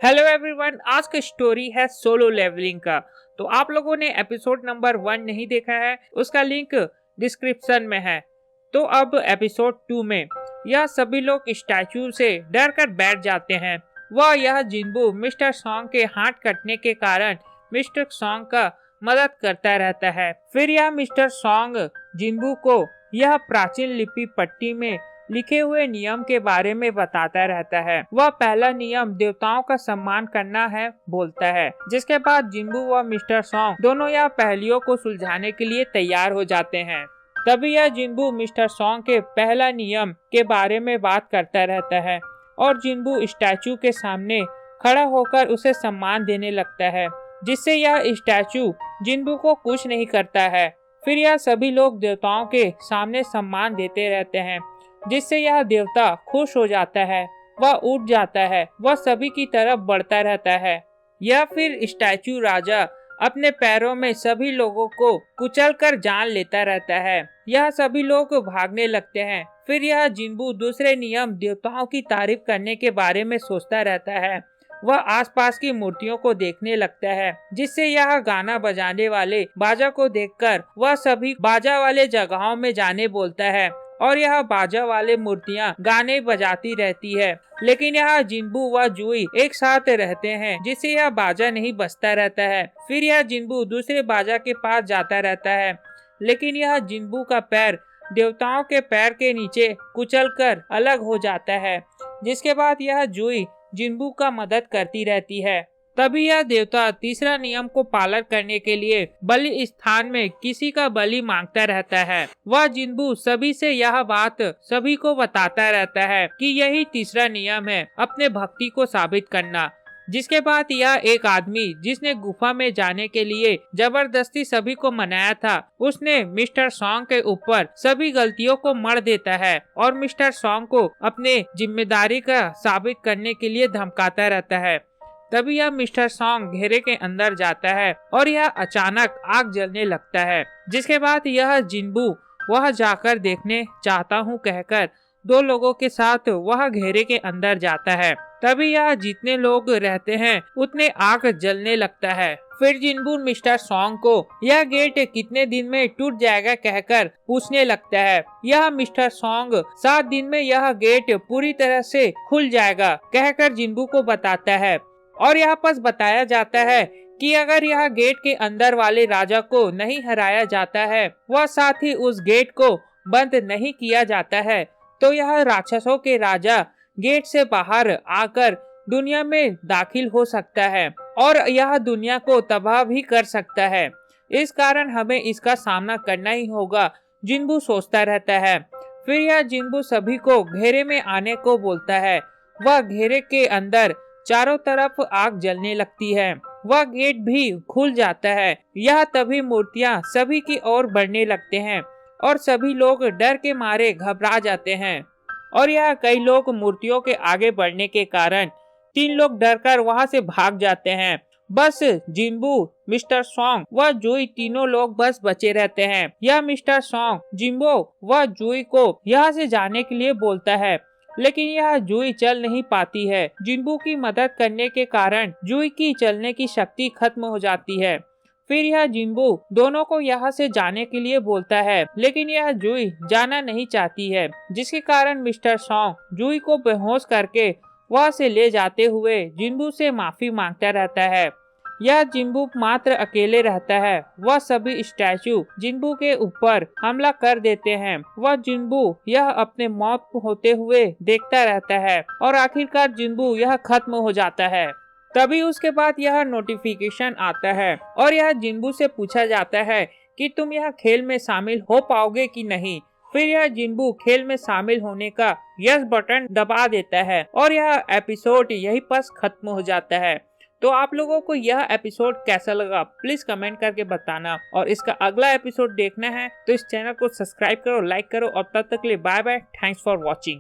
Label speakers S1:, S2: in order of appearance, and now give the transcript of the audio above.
S1: Hello everyone, आज का story है सोलो लेवलिंग का। तो आप लोगों ने एपिसोड नंबर 1 नहीं देखा है, उसका लिंक डिस्क्रिप्शन में है। तो अब एपिसोड 2 में यह सभी लोग स्टैचू से डर कर बैठ जाते हैं। वह यह जिन्बू मिस्टर सॉन्ग के हाथ कटने के कारण मिस्टर सॉन्ग का मदद करता रहता है। फिर यह मिस्टर सॉन्ग जिन्बू को यह प्राचीन लिपि पट्टी में लिखे हुए नियम के बारे में बताता रहता है। वह पहला नियम देवताओं का सम्मान करना है बोलता है, जिसके बाद जिन्बू व मिस्टर सॉन्ग दोनों यह पहेलियों को सुलझाने के लिए तैयार हो जाते हैं। तभी यह जिन्बू मिस्टर सॉन्ग के पहला नियम के बारे में बात करता रहता है और जिन्बू स्टैचू के सामने खड़ा होकर उसे सम्मान देने लगता है, जिससे यह स्टैचू जिन्बू को कुछ नहीं करता है। फिर यह सभी लोग देवताओं के सामने सम्मान देते रहते हैं, जिससे यह देवता खुश हो जाता है। वह उठ जाता है, वह सभी की तरफ बढ़ता रहता है। यह फिर स्टैचू राजा अपने पैरों में सभी लोगों को कुचलकर जान लेता रहता है। यह सभी लोग भागने लगते हैं। फिर यह जिन्बू दूसरे नियम देवताओं की तारीफ करने के बारे में सोचता रहता है। वह आसपास की मूर्तियों को देखने लगता है, जिससे यह गाना बजाने वाले बाजा को देखकर वह सभी बाजा वाले जगहों में जाने बोलता है और यह बाजा वाले मूर्तियां गाने बजाती रहती है। लेकिन यह जिन्बू व जुई एक साथ रहते हैं, जिससे यह बाजा नहीं बजता रहता है। फिर यह जिन्बू दूसरे बाजा के पास जाता रहता है, लेकिन यह जिन्बू का पैर देवताओं के पैर के नीचे कुचलकर अलग हो जाता है। जिसके बाद यह जुई जिन्बू का मदद करती रहती है। तभी यह देवता तीसरा नियम को पालन करने के लिए बलि स्थान में किसी का बलि मांगता रहता है। वह जिन्बू सभी से यह बात सभी को बताता रहता है कि यही तीसरा नियम है, अपने भक्ति को साबित करना। जिसके बाद यह एक आदमी जिसने गुफा में जाने के लिए जबरदस्ती सभी को मनाया था, उसने मिस्टर सॉन्ग के ऊपर सभी गलतियों को मढ़ देता है और मिस्टर सॉन्ग को अपने जिम्मेदारी का साबित करने के लिए धमकाता रहता है। तभी यह मिस्टर सॉन्ग घेरे के अंदर जाता है और यह अचानक आग जलने लगता है। जिसके बाद यह जिन्बू वह जाकर देखने चाहता हूँ कहकर दो लोगों के साथ वह घेरे के अंदर जाता है। तभी यह जितने लोग रहते हैं उतने आग जलने लगता है। फिर जिन्बू मिस्टर सॉन्ग को यह गेट कितने दिन में टूट जाएगा कहकर पूछने लगता है। यह मिस्टर सॉन्ग 7 दिन में यह गेट पूरी तरह से खुल जाएगा कहकर जिन्बू को बताता है। और यहाँ पर बताया जाता है कि अगर यह गेट के अंदर वाले राजा को नहीं हराया जाता है, वह साथ ही उस गेट को बंद नहीं किया जाता है, तो यह राक्षसों के राजा गेट से बाहर आकर दुनिया में दाखिल हो सकता है और यह दुनिया को तबाह भी कर सकता है। इस कारण हमें इसका सामना करना ही होगा, जिन्बू सोचता रहता है। फिर यह जिन्बू सभी को घेरे में आने को बोलता है। वह घेरे के अंदर चारों तरफ आग जलने लगती है। वह गेट भी खुल जाता है। यह तभी मूर्तियां सभी की ओर बढ़ने लगते हैं और सभी लोग डर के मारे घबरा जाते हैं। और यह कई लोग मूर्तियों के आगे बढ़ने के कारण 3 लोग डरकर वहां से भाग जाते हैं। बस जिन्बू, मिस्टर सॉन्ग व जुई तीनों लोग बस बचे रहते हैं। यह मिस्टर सॉन्ग जिन्बू व जुई को यहाँ से जाने के लिए बोलता है, लेकिन यह जुई चल नहीं पाती है। जिन्बू की मदद करने के कारण जुई की चलने की शक्ति खत्म हो जाती है। फिर यह जिन्बू दोनों को यहाँ से जाने के लिए बोलता है, लेकिन यह जुई जाना नहीं चाहती है, जिसके कारण मिस्टर सॉन्ग जुई को बेहोश करके वहाँ से ले जाते हुए जिन्बू से माफी मांगता रहता है। यह जिन्बू मात्र अकेले रहता है। वह सभी स्टैचू जिन्बू के ऊपर हमला कर देते हैं। वह जिन्बू यह अपने मौत होते हुए देखता रहता है और आखिरकार जिन्बू यह खत्म हो जाता है। तभी उसके बाद यह नोटिफिकेशन आता है और यह जिन्बू से पूछा जाता है कि तुम यह खेल में शामिल हो पाओगे कि नहीं। फिर यह जिन्बू खेल में शामिल होने का यस बटन दबा देता है और यह एपिसोड यहीं पर खत्म हो जाता है। तो आप लोगों को यह एपिसोड कैसा लगा प्लीज कमेंट करके बताना, और इसका अगला एपिसोड देखना है तो इस चैनल को सब्सक्राइब करो, लाइक करो, और तब तक के लिए bye bye. Thanks for watching.